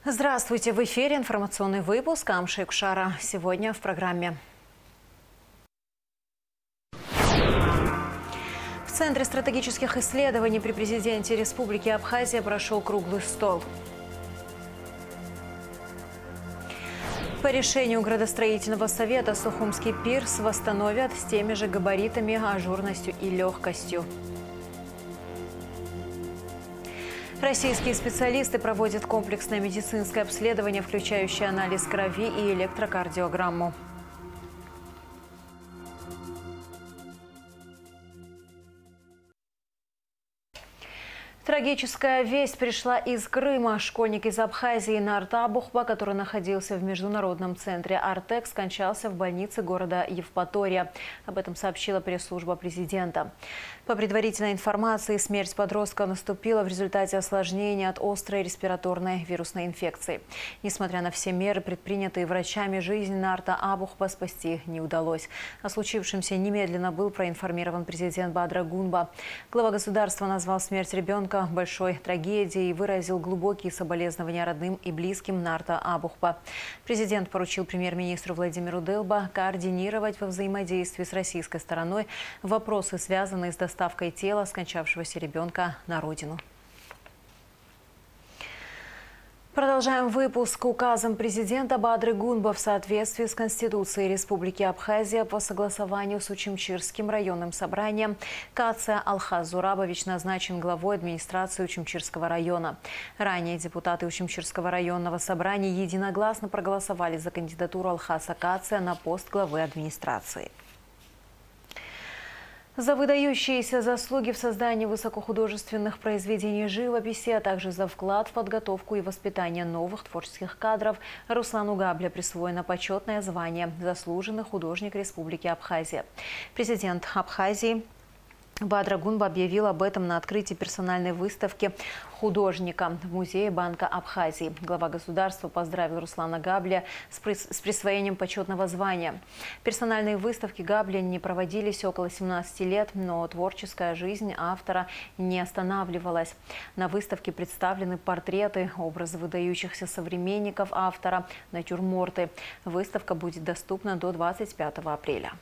Здравствуйте! В эфире информационный выпуск Амши Кушара. Сегодня в программе. В Центре стратегических исследований при президенте Республики Абхазия прошел круглый стол. По решению градостроительного совета Сухумский пирс восстановят с теми же габаритами, ажурностью и легкостью. Российские специалисты проводят комплексное медицинское обследование, включающее анализ крови и электрокардиограмму. Трагическая весть пришла из Крыма. Школьник из Абхазии Нарт Абухба, который находился в международном центре «Артек», скончался в больнице города Евпатория. Об этом сообщила пресс-служба президента. По предварительной информации, смерть подростка наступила в результате осложнения от острой респираторной вирусной инфекции. Несмотря на все меры, предпринятые врачами, жизнь Нарта Абухба спасти не удалось. О случившемся немедленно был проинформирован президент Бадра Гунба. Глава государства назвал смерть ребенка большой трагедией и выразил глубокие соболезнования родным и близким Нарта Абухба. Президент поручил премьер-министру Владимиру Делба координировать во взаимодействии с российской стороной вопросы, связанные с доставкой тела скончавшегося ребенка на родину. Продолжаем выпуск. Указом президента Бадры Гунба в соответствии с Конституцией Республики Абхазия по согласованию с Учимчирским районным собранием Кация Алхаз Зурабович назначен главой администрации Учимчирского района. Ранее депутаты Учимчирского районного собрания единогласно проголосовали за кандидатуру Алхаса Кация на пост главы администрации. За выдающиеся заслуги в создании высокохудожественных произведений живописи, а также за вклад в подготовку и воспитание новых творческих кадров Руслану Габле присвоено почетное звание «Заслуженный художник Республики Абхазия». Президент Абхазии Бадра Гунба объявил об этом на открытии персональной выставки художника в музее Банка Абхазии. Глава государства поздравил Руслана Габля с присвоением почетного звания. Персональные выставки Габля не проводились около 17 лет, но творческая жизнь автора не останавливалась. На выставке представлены портреты, образы выдающихся современников автора, натюрморты. Выставка будет доступна до 25 апреля.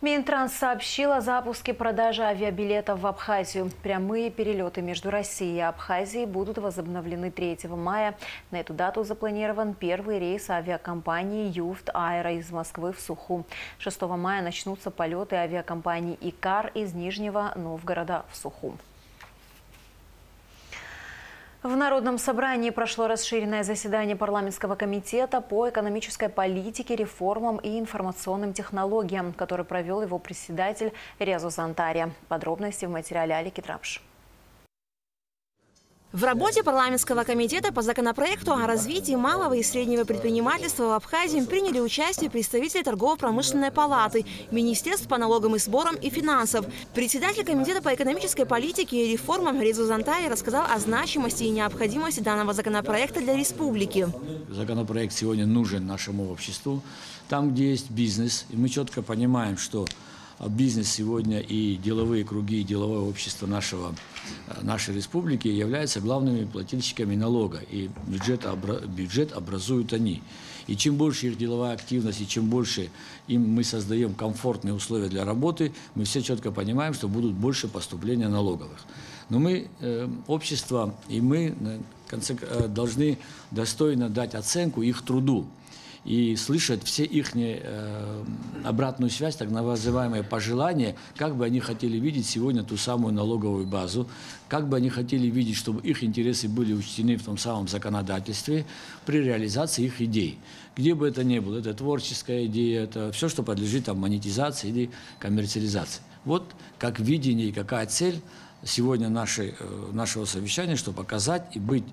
Минтранс сообщил о запуске продажи авиабилетов в Абхазию. Прямые перелеты между Россией и Абхазией будут возобновлены 3 мая. На эту дату запланирован первый рейс авиакомпании «Юфт Аэро» из Москвы в Сухум. 6 мая начнутся полеты авиакомпании «Икар» из Нижнего Новгорода в Сухум. В Народном собрании прошло расширенное заседание парламентского комитета по экономической политике, реформам и информационным технологиям, который провел его председатель Резо Зантария. Подробности в материале Алики Трапш. В работе парламентского комитета по законопроекту о развитии малого и среднего предпринимательства в Абхазии приняли участие представители торгово-промышленной палаты, министерств по налогам и сборам и финансов. Председатель комитета по экономической политике и реформам Резо Зантария рассказал о значимости и необходимости данного законопроекта для республики. Законопроект сегодня нужен нашему обществу. Там, где есть бизнес, и мы четко понимаем, что бизнес сегодня и деловые круги, и деловое общество нашей республики являются главными плательщиками налога. И бюджет образуют они. И чем больше их деловая активность, и чем больше им мы создаем комфортные условия для работы, мы все четко понимаем, что будут больше поступления налоговых. Но мы, общество, и мы должны достойно дать оценку их труду. И слышать все их обратную связь, так называемые пожелания, как бы они хотели видеть сегодня ту самую налоговую базу, как бы они хотели видеть, чтобы их интересы были учтены в том самом законодательстве при реализации их идей. Где бы это ни было, это творческая идея, это все, что подлежит монетизации или коммерциализации. Вот как видение и какая цель сегодня нашего совещания, чтобы показать и быть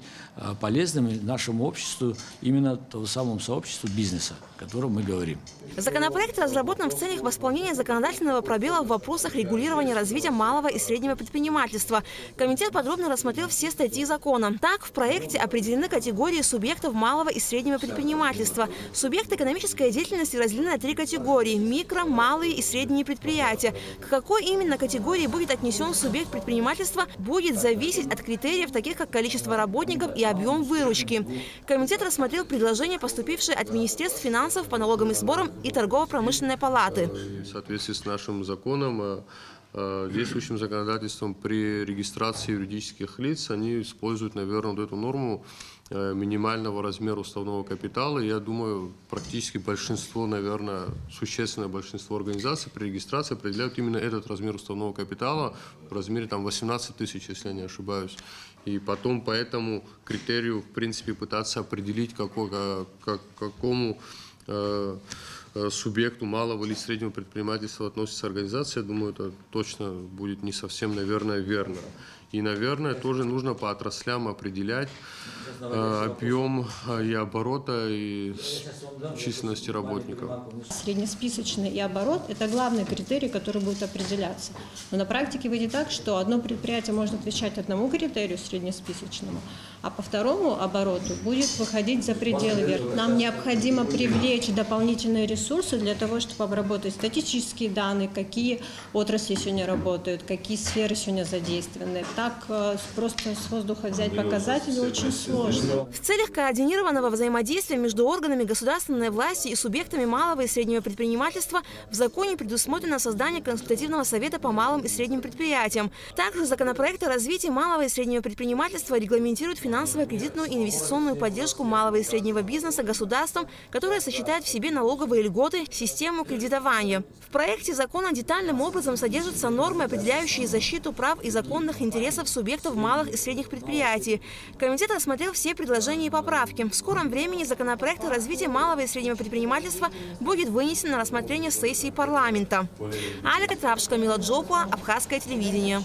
полезными нашему обществу, именно тому самому сообществу бизнеса, о котором мы говорим. Законопроект разработан в целях восполнения законодательного пробела в вопросах регулирования развития малого и среднего предпринимательства. Комитет подробно рассмотрел все статьи закона. Так, в проекте определены категории субъектов малого и среднего предпринимательства. Субъекты экономической деятельности разделены на 3 категории – микро, малые и средние предприятия. К какой именно категории будет отнесен субъект предпринимательства, предпринимательства будет зависеть от критериев, таких как количество работников и объем выручки. Комитет рассмотрел предложения, поступившие от Министерств финансов по налогам и сборам и Торгово-промышленной палаты. В соответствии с нашим законом, действующим законодательством, при регистрации юридических лиц они используют, наверное, вот эту норму минимального размера уставного капитала. Я думаю, практически большинство, наверное, существенное большинство организаций при регистрации определяют именно этот размер уставного капитала в размере 18 тысяч, если я не ошибаюсь. И потом по этому критерию, в принципе, пытаться определить, какому субъекту малого или среднего предпринимательства относится организация, я думаю, это точно будет не совсем, наверное, верно. И, наверное, тоже нужно по отраслям определять объем и оборота, и численности работников. Среднесписочный и оборот – это главный критерий, который будет определяться. Но на практике выйдет так, что одно предприятие может отвечать одному критерию среднесписочному, а по второму обороту будет выходить за пределы верх. Нам необходимо привлечь дополнительные ресурсы для того, чтобы обработать статистические данные, какие отрасли сегодня работают, какие сферы сегодня задействованы. Так просто с воздуха взять показатели очень сложно. В целях координированного взаимодействия между органами государственной власти и субъектами малого и среднего предпринимательства в законе предусмотрено создание консультативного совета по малым и средним предприятиям. Также законопроект о развитии малого и среднего предпринимательства регламентирует финансовую, кредитную и инвестиционную поддержку малого и среднего бизнеса государством, которое сочетает в себе налоговые льготы, систему кредитования. В проекте закона детальным образом содержатся нормы, определяющие защиту прав и законных интересов субъектов малых и средних предприятий. Комитет рассмотрел все предложения и поправки. В скором времени законопроект о развитии малого и среднего предпринимательства будет вынесен на рассмотрение сессии парламента. Аля Катравш, Камила Джопуа, Абхазское телевидение.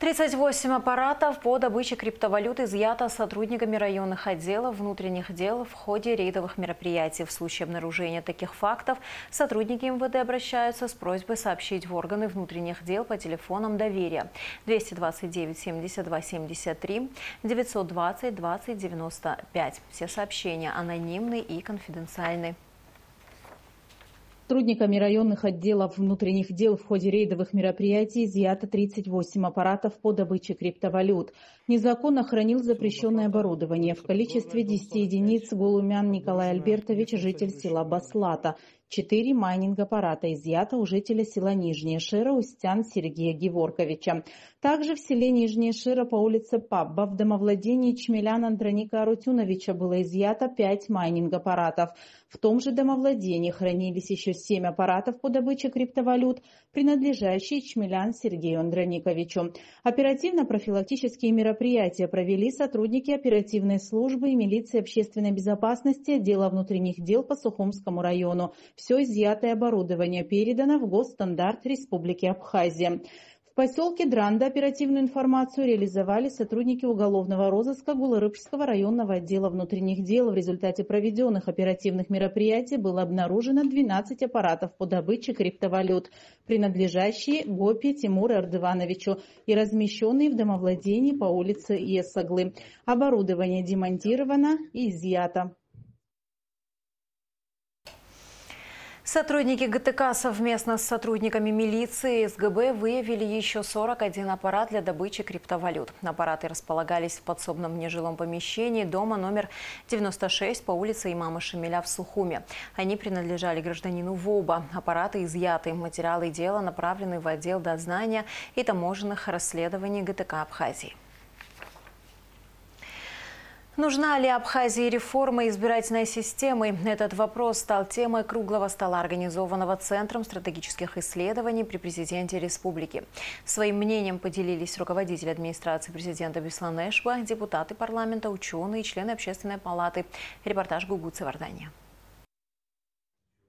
38 аппаратов по добыче криптовалют изъято сотрудниками районных отделов внутренних дел в ходе рейдовых мероприятий. В случае обнаружения таких фактов сотрудники МВД обращаются с просьбой сообщить в органы внутренних дел по телефонам доверия 229 72 73 920 20 95. Все сообщения анонимны и конфиденциальны. Сотрудниками районных отделов внутренних дел в ходе рейдовых мероприятий изъято 38 аппаратов по добыче криптовалют. Незаконно хранил запрещенное оборудование. В количестве 10 единиц Голумян Николай Альбертович, житель села Баслата. 4 майнинг-аппарата изъято у жителя села Нижняя Шира Устян Сергея Геворковича. Также в селе Нижняя Шира по улице Пабба в домовладении Чмелян Андроника Арутюновича было изъято 5 майнинг-аппаратов. В том же домовладении хранились еще 7 аппаратов по добыче криптовалют, принадлежащие Чмелян Сергею Андрониковичу. Оперативно-профилактические мероприятия провели сотрудники оперативной службы и милиции общественной безопасности отдела внутренних дел по Сухумскому району. Все изъятое оборудование передано в Госстандарт Республики Абхазия. В поселке Дранда оперативную информацию реализовали сотрудники уголовного розыска Гуларыпского районного отдела внутренних дел. В результате проведенных оперативных мероприятий было обнаружено 12 аппаратов по добыче криптовалют, принадлежащие Гопи Тимуру Ардывановичу и размещенные в домовладении по улице Есаглы. Оборудование демонтировано и изъято. Сотрудники ГТК совместно с сотрудниками милиции и СГБ выявили еще 41 аппарат для добычи криптовалют. Аппараты располагались в подсобном нежилом помещении дома номер 96 по улице Имама Шамиля в Сухуме. Они принадлежали гражданину ВОБа. Аппараты изъяты. Материалы дела направлены в отдел дознания и таможенных расследований ГТК Абхазии. Нужна ли Абхазии реформа избирательной системы? Этот вопрос стал темой круглого стола, организованного Центром стратегических исследований при президенте республики. Своим мнением поделились руководитель администрации президента Беслан-Эшба, депутаты парламента, ученые и члены общественной палаты. Репортаж Гугуцы Вардания.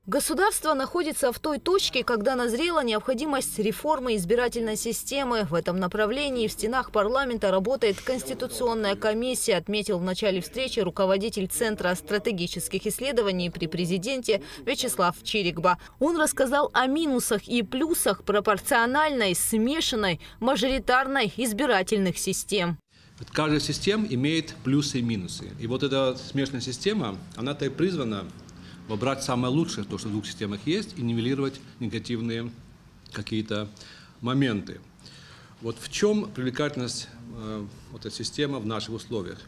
Государство находится в той точке, когда назрела необходимость реформы избирательной системы. В этом направлении в стенах парламента работает Конституционная комиссия, отметил в начале встречи руководитель Центра стратегических исследований при президенте Вячеслав Чирикба. Он рассказал о минусах и плюсах пропорциональной, смешанной, мажоритарной избирательных систем. Каждая система имеет плюсы и минусы. И вот эта смешанная система, она-то и призвана выбрать самое лучшее, то, что в двух системах есть, и нивелировать негативные какие-то моменты. Вот в чем привлекательность вот этой системы в наших условиях?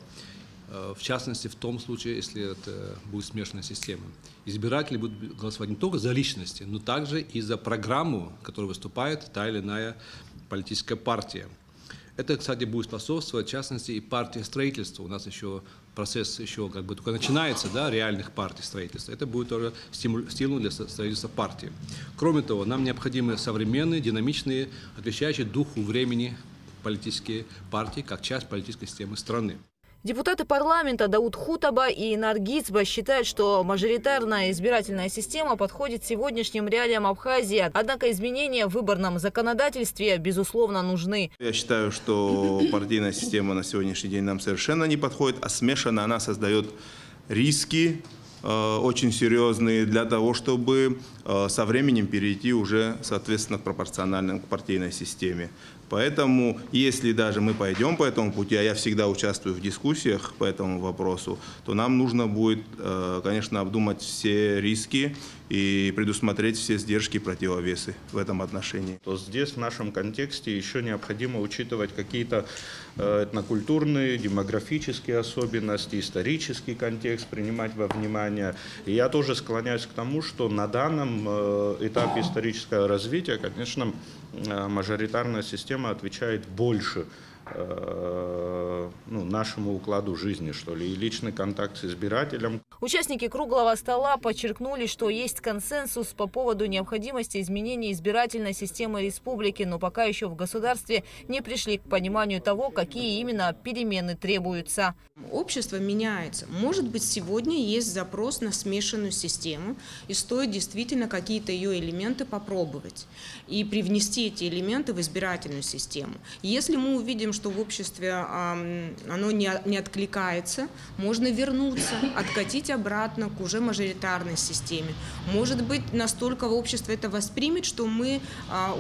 В частности, в том случае, если это будет смешанная система. Избиратели будут голосовать не только за личности, но также и за программу, которую выступает та или иная политическая партия. Это, кстати, будет способствовать, в частности, и партии строительства. У нас еще процесс еще как бы только начинается, да, реальных партий строительства. Это будет тоже стимул для строительства партии. Кроме того, нам необходимы современные, динамичные, отвечающие духу времени политические партии, как часть политической системы страны. Депутаты парламента Дауд Хутаба и Инар Гицба считают, что мажоритарная избирательная система подходит сегодняшним реалиям Абхазии. Однако изменения в выборном законодательстве, безусловно, нужны. Я считаю, что партийная система на сегодняшний день нам совершенно не подходит, а смешанная она создает риски очень серьезные для того, чтобы со временем перейти уже, соответственно, пропорционально к партийной системе. Поэтому, если даже мы пойдем по этому пути, а я всегда участвую в дискуссиях по этому вопросу, то нам нужно будет, конечно, обдумать все риски и предусмотреть все сдержки и противовесы в этом отношении. То здесь в нашем контексте еще необходимо учитывать какие-то этнокультурные, демографические особенности, исторический контекст принимать во внимание. И я тоже склоняюсь к тому, что на данном этапе исторического развития, конечно, мажоритарная система отвечает больше нашему укладу жизни, что ли, и личный контакт с избирателем. Участники круглого стола подчеркнули, что есть консенсус по поводу необходимости изменения избирательной системы республики, но пока еще в государстве не пришли к пониманию того, какие именно перемены требуются. Общество меняется. Может быть, сегодня есть запрос на смешанную систему, и стоит действительно какие-то ее элементы попробовать и привнести эти элементы в избирательную систему. Если мы увидим, что в обществе оно не откликается, можно вернуться, откатить обратно к уже мажоритарной системе. Может быть, настолько общество это воспримет, что мы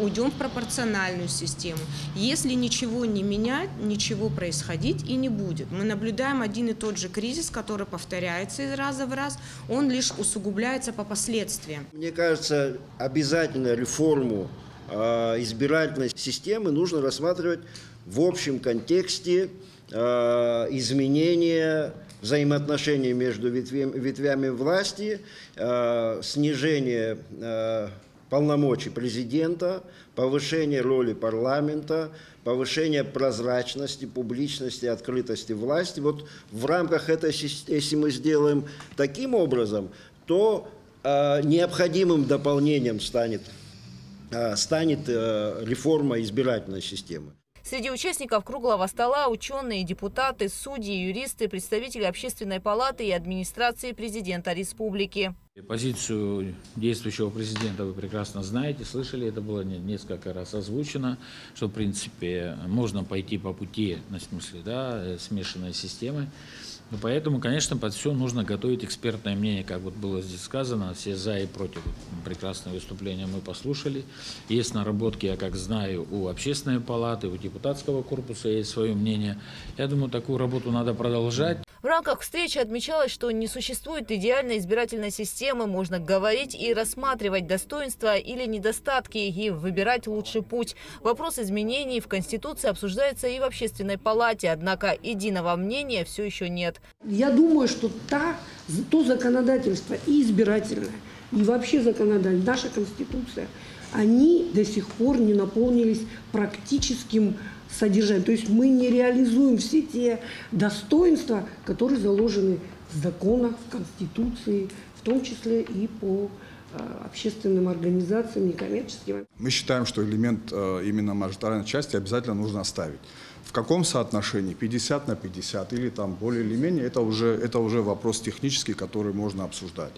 уйдем в пропорциональную систему. Если ничего не менять, ничего происходить и не будет. Мы наблюдаем один и тот же кризис, который повторяется из раза в раз, он лишь усугубляется по последствиям. Мне кажется, обязательно реформу избирательной системы нужно рассматривать в общем контексте изменения взаимоотношений между ветвями власти, снижение полномочий президента, повышение роли парламента, повышение прозрачности, публичности, открытости власти. Вот в рамках этой, если мы сделаем таким образом, то необходимым дополнением станет реформа избирательной системы. Среди участников круглого стола ученые, депутаты, судьи, юристы, представители Общественной палаты и администрации президента республики. Позицию действующего президента вы прекрасно знаете, слышали, это было несколько раз озвучено, что в принципе можно пойти по пути, в смысле, да, смешанной системы. Но поэтому, конечно, под все нужно готовить экспертное мнение, как вот было здесь сказано, все за и против. Прекрасное выступление мы послушали. Есть наработки, я как знаю, у Общественной палаты, у депутатского корпуса есть свое мнение. Я думаю, такую работу надо продолжать. В рамках встречи отмечалось, что не существует идеальной избирательной системы. Можно говорить и рассматривать достоинства или недостатки и выбирать лучший путь. Вопрос изменений в Конституции обсуждается и в Общественной палате, однако единого мнения все еще нет. Я думаю, что то законодательство и избирательное, и вообще законодательство, наша Конституция, они до сих пор не наполнились практическим содержанием. То есть мы не реализуем все те достоинства, которые заложены в законах, в Конституции, в том числе и по общественным организациям, некоммерческим. Мы считаем, что элемент именно мажоритарной части обязательно нужно оставить. В каком соотношении, 50 на 50 или там более или менее, это уже вопрос технический, который можно обсуждать.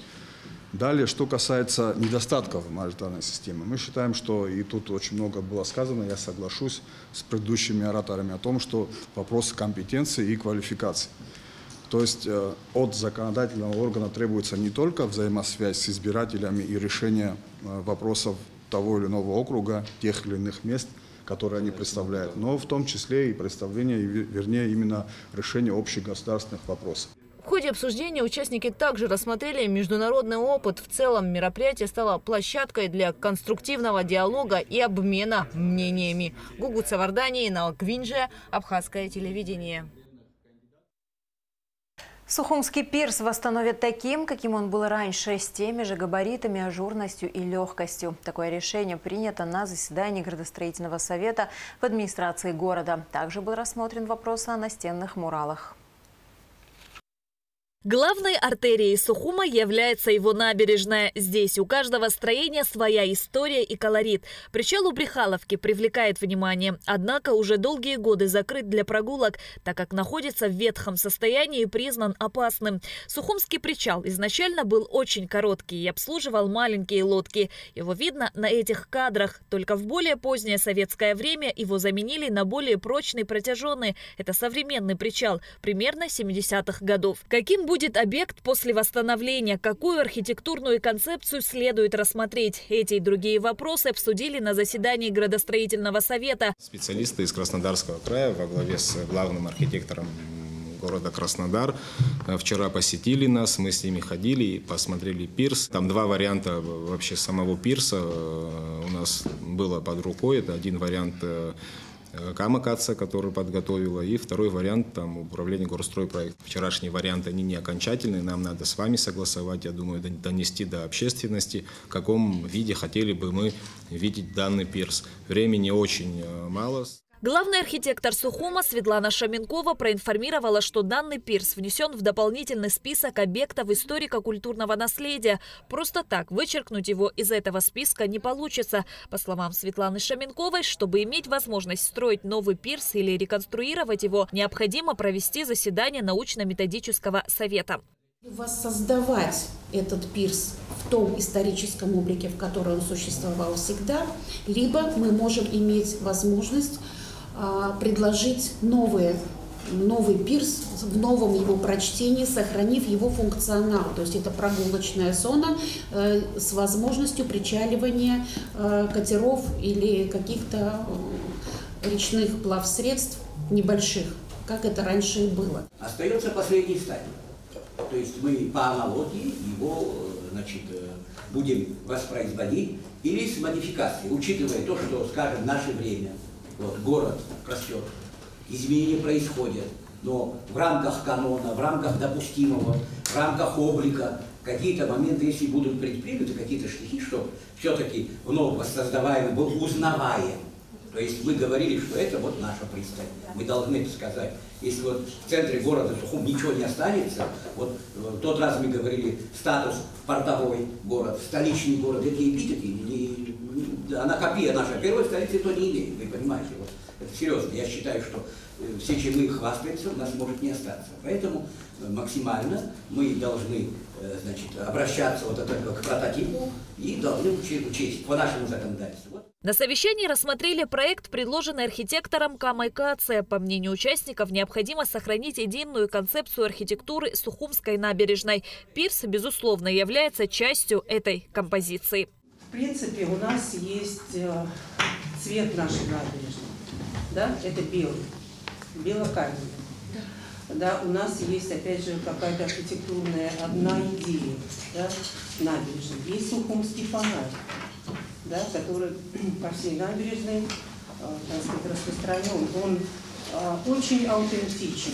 Далее, что касается недостатков мажоритарной системы, мы считаем, что, и тут очень много было сказано, я соглашусь с предыдущими ораторами о том, что вопрос компетенции и квалификации. То есть от законодательного органа требуется не только взаимосвязь с избирателями и решение вопросов того или иного округа, тех или иных мест, которые они представляют, но в том числе и представление, вернее, именно решение общих государственных вопросов. В ходе ходе обсуждения участники также рассмотрели международный опыт. В целом мероприятие стало площадкой для конструктивного диалога и обмена мнениями. Гугут Савардани, Налквинже, Абхазское телевидение. Сухумский пирс восстановят таким, каким он был раньше, с теми же габаритами, ажурностью и легкостью. Такое решение принято на заседании градостроительного совета в администрации города. Также был рассмотрен вопрос о настенных муралах. Главной артерией Сухума является его набережная. Здесь у каждого строения своя история и колорит. Причал у Брехаловки привлекает внимание. Однако уже долгие годы закрыт для прогулок, так как находится в ветхом состоянии и признан опасным. Сухумский причал изначально был очень короткий и обслуживал маленькие лодки. Его видно на этих кадрах. Только в более позднее советское время его заменили на более прочный, протяженный. Это современный причал, примерно 70-х годов. Каким будет объект после восстановления? Какую архитектурную концепцию следует рассмотреть? Эти и другие вопросы обсудили на заседании градостроительного совета. Специалисты из Краснодарского края во главе с главным архитектором города Краснодар вчера посетили нас, мы с ними ходили и посмотрели пирс. Там два варианта вообще самого пирса у нас было под рукой. Это один вариант Камакаца, который подготовила, и второй вариант там управление горстройпроекта. Вчерашние варианты, они не окончательные, нам надо с вами согласовать, я думаю, донести до общественности, в каком виде хотели бы мы видеть данный пирс. Времени очень мало. Главный архитектор Сухума Светлана Шаменкова проинформировала, что данный пирс внесен в дополнительный список объектов историко-культурного наследия. Просто так вычеркнуть его из этого списка не получится. По словам Светланы Шаменковой, чтобы иметь возможность строить новый пирс или реконструировать его, необходимо провести заседание научно-методического совета. Воссоздавать этот пирс в том историческом облике, в котором он существовал всегда, либо мы можем иметь возможность предложить новый пирс в новом его прочтении, сохранив его функционал. То есть это прогулочная зона с возможностью причаливания катеров или каких-то речных плавсредств небольших, как это раньше и было. Остается последний стадий. То есть мы по аналогии его, будем воспроизводить или с модификацией, учитывая то, что, скажем, в наше время город растет, изменения происходят, но в рамках канона, в рамках допустимого, в рамках облика, какие-то моменты, если будут предприняты, какие-то штрихи, что все-таки вновь воссоздаваемый был узнаваем. То есть мы говорили, что это вот наша пристань. Мы должны это сказать. Если вот в центре города Сухум ничего не останется, вот в тот раз мы говорили статус портовой город, столичный город, эти эпитеты, она копия наша первой столицы, то не имеет, вы понимаете. Вот, это серьезно. Я считаю, что все, чем мы хвастаемся, у нас может не остаться. Поэтому максимально мы должны обращаться к прототипу и должны учесть по нашему законодательству. На совещании рассмотрели проект, предложенный архитектором Камакаце. По мнению участников, необходимо сохранить единую концепцию архитектуры Сухумской набережной. Пирс, безусловно, является частью этой композиции. В принципе, у нас есть цвет нашей набережной. Да? Это белый, белокаменный. Да, у нас есть, опять же, какая-то архитектурная одна идея, да, набережной. Есть Сухумский фонарь, да, который по всей набережной, так сказать, распространен. Он очень аутентичен,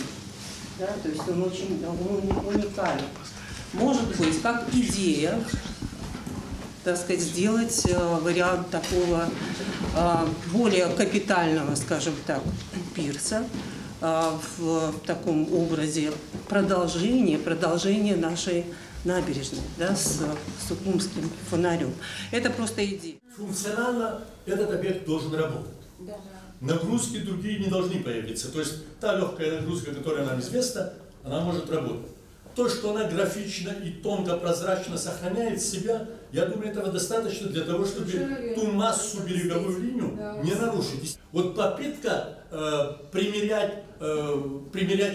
да, то есть он очень уникален. Может быть, как идея, так сказать, сделать вариант такого более капитального, скажем так, пирса, в таком образе продолжение нашей набережной, да, с Сухумским фонарем. Это просто идея. Функционально этот объект должен работать. Да. Нагрузки другие не должны появиться. То есть та легкая нагрузка, которая нам известна, она может работать. То, что она графично и тонко, прозрачно сохраняет себя, я думаю, этого достаточно для того, чтобы ту массу береговую линию не нарушить. Вот попытка примерять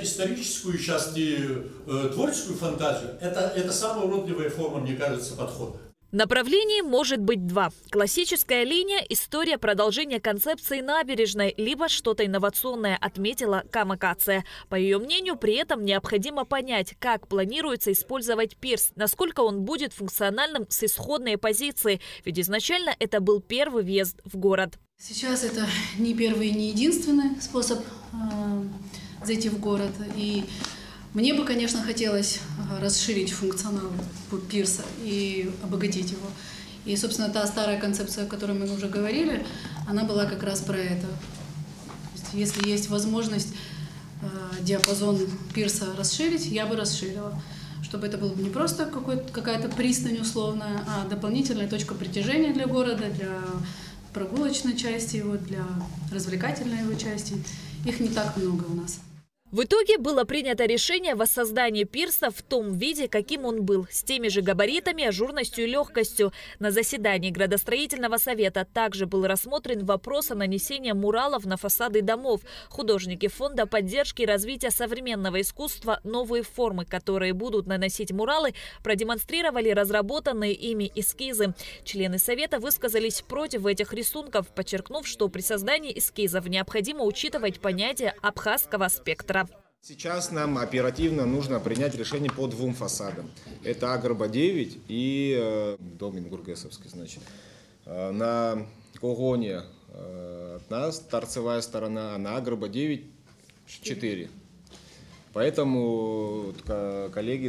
историческую часть и творческую фантазию, это самая уродливая форма, мне кажется, подхода. Направлений может быть два. Классическая линия – история продолжения концепции набережной, либо что-то инновационное, отметила Камакация. По ее мнению, при этом необходимо понять, как планируется использовать пирс, насколько он будет функциональным с исходной позиции, ведь изначально это был первый въезд в город. Сейчас это не первый и не единственный способ зайти в город. И мне бы, конечно, хотелось расширить функционал пирса и обогатить его. И, собственно, та старая концепция, о которой мы уже говорили, она была как раз про это. То есть, если есть возможность диапазон пирса расширить, я бы расширила. Чтобы это было не просто какая-то пристань условная, а дополнительная точка притяжения для города, для прогулочной части его, для развлекательной его части. Их не так много у нас. В итоге было принято решение о воссоздании пирса в том виде, каким он был, с теми же габаритами, ажурностью и легкостью. На заседании градостроительного совета также был рассмотрен вопрос о нанесении муралов на фасады домов. Художники Фонда поддержки и развития современного искусства «Новые формы», которые будут наносить муралы, продемонстрировали разработанные ими эскизы. Члены совета высказались против этих рисунков, подчеркнув, что при создании эскизов необходимо учитывать понятие абхазского спектра. Сейчас нам оперативно нужно принять решение по двум фасадам. Это Агроба-9 и дом Ингургесовский, значит. На Когоне одна торцевая сторона, а на Агроба-9 4. Поэтому коллеги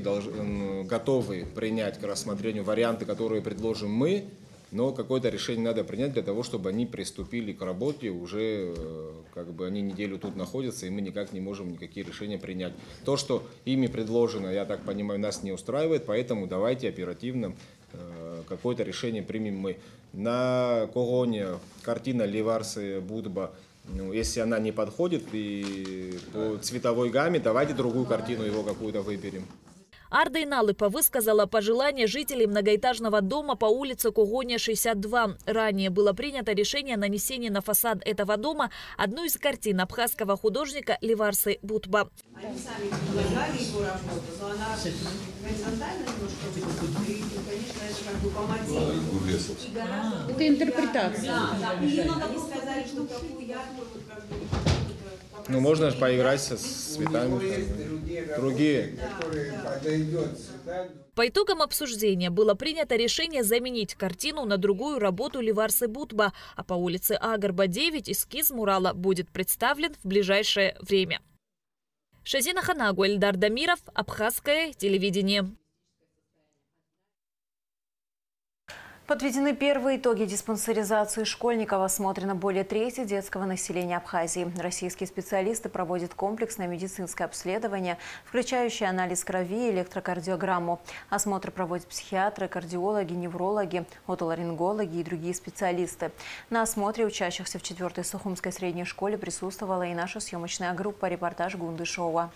готовы принять к рассмотрению варианты, которые предложим мы, но какое-то решение надо принять для того, чтобы они приступили к работе, уже они неделю тут находятся, и мы никак не можем никакие решения принять. То, что ими предложено, я так понимаю, нас не устраивает, поэтому давайте оперативно какое-то решение примем мы. На Когоне картина Ливарсы Будба, если она не подходит и по цветовой гамме, давайте другую картину его какую-то выберем. Арда Иналыпа высказала пожелание жителей многоэтажного дома по улице Когоне, 62. Ранее было принято решение о нанесении на фасад этого дома одну из картин абхазского художника Ливарсы Будба. Они сами предлагали его работу, но она горизонтально немножко выглядит, и, конечно, это как бы по мотиву. Это интерпретация. Да, и они сказали, что какую яркую, Ну, можно же поиграть с цветами. Другие. По итогам обсуждения было принято решение заменить картину на другую работу Ливарсы Будба, а по улице Агарба-9 эскиз мурала будет представлен в ближайшее время. Шазина Ханагу, Эльдар Дамиров, Абхазское телевидение. Подведены первые итоги диспансеризации школьников. Осмотрено более трети детского населения Абхазии. Российские специалисты проводят комплексное медицинское обследование, включающее анализ крови и электрокардиограмму. Осмотр проводят психиатры, кардиологи, неврологи, отоларингологи и другие специалисты. На осмотре учащихся в 4-й Сухумской средней школе присутствовала и наша съемочная группа. Репортаж Гундышова.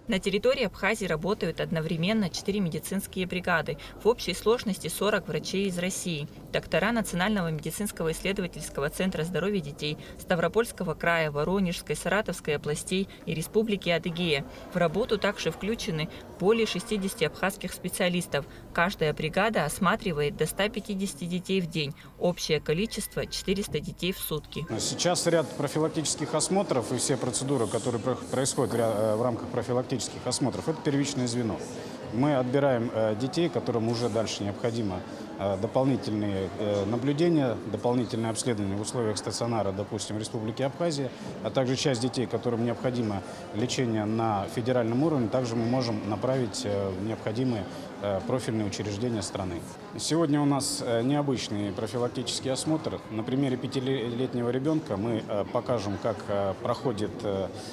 На территории Абхазии работают одновременно 4 медицинские бригады. В общей сложности 40 врачей из России. Доктора Национального медицинского исследовательского центра здоровья детей, Ставропольского края, Воронежской, Саратовской областей и Республики Адыгея. В работу также включены более 60 абхазских специалистов. Каждая бригада осматривает до 150 детей в день. Общее количество – 400 детей в сутки. Сейчас ряд профилактических осмотров и все процедуры, которые происходят в рамках профилактических осмотров, это первичное звено. Мы отбираем детей, которым уже дальше необходимо дополнительные наблюдения, дополнительное обследование в условиях стационара, допустим, в Республике Абхазия, а также часть детей, которым необходимо лечение на федеральном уровне, также мы можем направить в необходимые профильные учреждения страны. Сегодня у нас необычный профилактический осмотр. На примере 5-летнего ребенка мы покажем, как проходит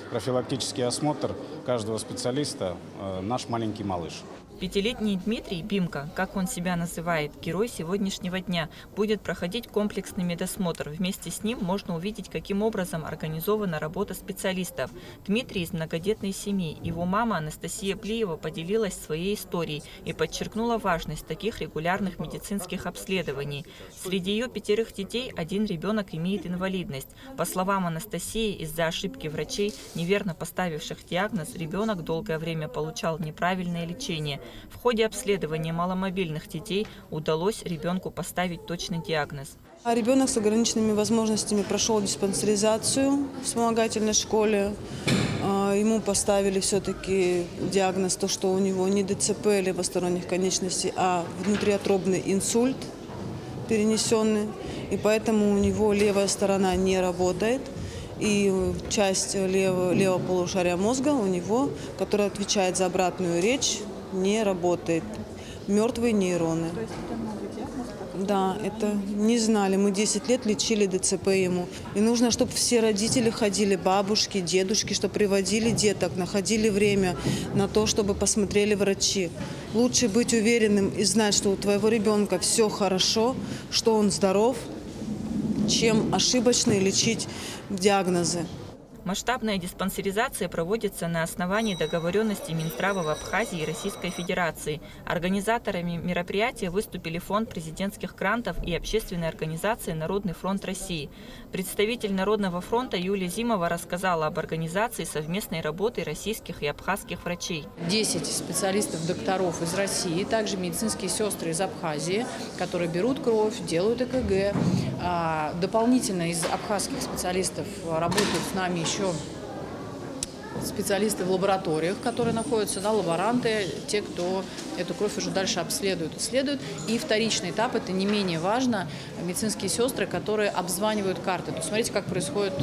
профилактический осмотр каждого специалиста наш маленький малыш. 5-летний Дмитрий Бимка, как он себя называет, герой сегодняшнего дня, будет проходить комплексный медосмотр. Вместе с ним можно увидеть, каким образом организована работа специалистов. Дмитрий из многодетной семьи. Его мама Анастасия Плиева поделилась своей историей и подчеркнула важность таких регулярных медицинских обследований. Среди ее 5 детей один ребенок имеет инвалидность. По словам Анастасии, из-за ошибки врачей, неверно поставивших диагноз, ребенок долгое время получал неправильное лечение. В ходе обследования маломобильных детей удалось ребенку поставить точный диагноз. Ребенок с ограниченными возможностями прошел диспансеризацию в вспомогательной школе. Ему поставили все-таки диагноз, то, что у него не ДЦП левосторонних конечностей, а внутриутробный инсульт перенесенный. И поэтому у него левая сторона не работает. И часть левого полушария мозга у него, которая отвечает за обратную речь, не работает. Мертвые нейроны. То есть это новый диагноз? Да, это не знали. Мы 10 лет лечили ДЦП ему. И нужно, чтобы все родители ходили, бабушки, дедушки, чтобы приводили деток, находили время на то, чтобы посмотрели врачи. Лучше быть уверенным и знать, что у твоего ребенка все хорошо, что он здоров, чем ошибочно лечить диагнозы. Масштабная диспансеризация проводится на основании договоренности Минздрава в Абхазии и Российской Федерации. Организаторами мероприятия выступили Фонд президентских грантов и общественная организация «Народный фронт России». Представитель Народного фронта Юлия Зимова рассказала об организации совместной работы российских и абхазских врачей. 10 специалистов-докторов из России, также медицинские сестры из Абхазии, которые берут кровь, делают ЭКГ. Дополнительно из абхазских специалистов работают с нами еще специалисты в лабораториях, которые находятся, лаборанты, те, кто эту кровь уже дальше обследуют, исследуют. И вторичный этап, это не менее важно, медицинские сестры, которые обзванивают карты. То есть смотрите, как происходит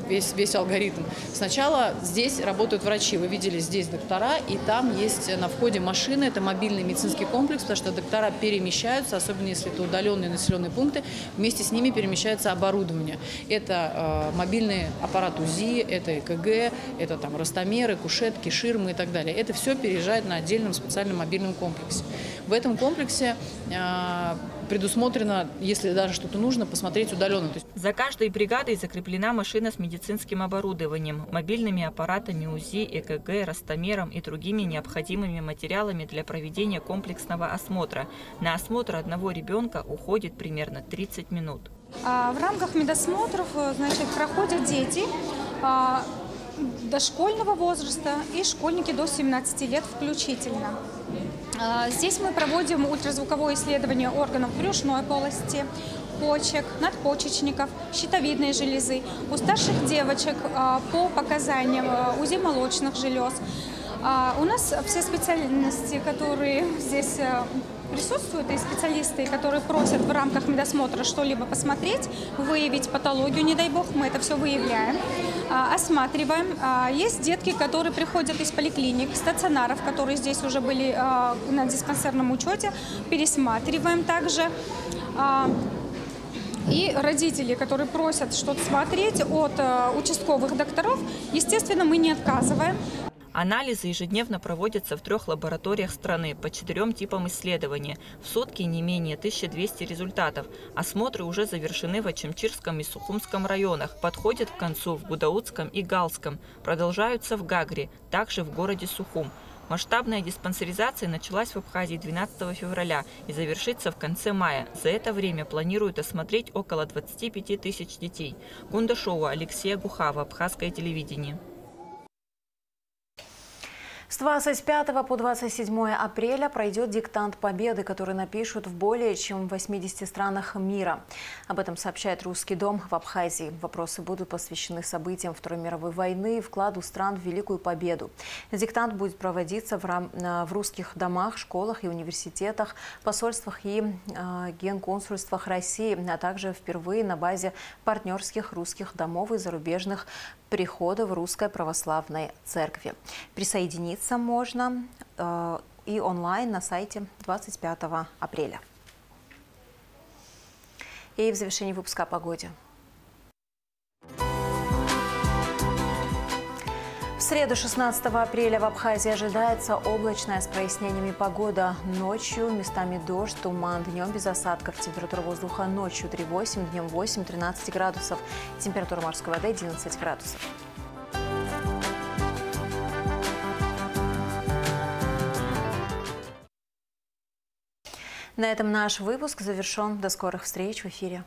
весь алгоритм. Сначала здесь работают врачи. Вы видели, здесь доктора, и там есть на входе машины. Это мобильный медицинский комплекс, потому что доктора перемещаются, особенно если это удаленные населенные пункты. Вместе с ними перемещается оборудование. Это мобильный аппарат УЗИ, это ЭКГ, это там ростомеры, кушетки, ширмы и так далее. Это все переезжает на отдельном специальном мобильном комплексе. В этом комплексе предусмотрено, если даже что-то нужно, посмотреть удаленно. За каждой бригадой закреплена машина с медицинским оборудованием, мобильными аппаратами УЗИ, ЭКГ, ростомером и другими необходимыми материалами для проведения комплексного осмотра. На осмотр одного ребенка уходит примерно 30 минут. В рамках медосмотров, проходят дети дошкольного возраста и школьники до 17 лет включительно. Здесь мы проводим ультразвуковое исследование органов брюшной полости, почек, надпочечников, щитовидной железы. У старших девочек по показаниям УЗИ молочных желез. У нас все специальности, которые здесь присутствуют, и специалисты, которые просят в рамках медосмотра что-либо посмотреть, выявить патологию, не дай бог, мы это все выявляем, осматриваем. Есть детки, которые приходят из поликлиник, стационаров, которые здесь уже были на диспансерном учете, пересматриваем также. И родители, которые просят что-то смотреть от участковых докторов, естественно, мы не отказываем. Анализы ежедневно проводятся в 3 лабораториях страны по 4 типам исследования. В сутки не менее 1200 результатов. Осмотры уже завершены в Ачамчирском и Сухумском районах. Подходят к концу в Гудаутском и Галском. Продолжаются в Гагре, также в городе Сухум. Масштабная диспансеризация началась в Абхазии 12 февраля и завершится в конце мая. За это время планируют осмотреть около 25 тысяч детей. Гундашова, Алексея Гухава, Абхазское телевидение. С 25 по 27 апреля пройдет диктант Победы, который напишут в более чем 80 странах мира. Об этом сообщает Русский дом в Абхазии. Вопросы будут посвящены событиям Второй мировой войны и вкладу стран в Великую Победу. Диктант будет проводиться в русских домах, школах и университетах, посольствах и генконсульствах России, а также впервые на базе партнерских русских домов и зарубежных приходов Русской Православной Церкви. Присоединиться можно и онлайн на сайте 25 апреля. И в завершении выпуска о погоде. В среду 16 апреля в Абхазии ожидается облачная с прояснениями погода. Ночью местами дождь, туман, днем без осадков. Температура воздуха ночью 3,8, днем 8-13 градусов. Температура морской воды 11 градусов. На этом наш выпуск завершен. До скорых встреч в эфире.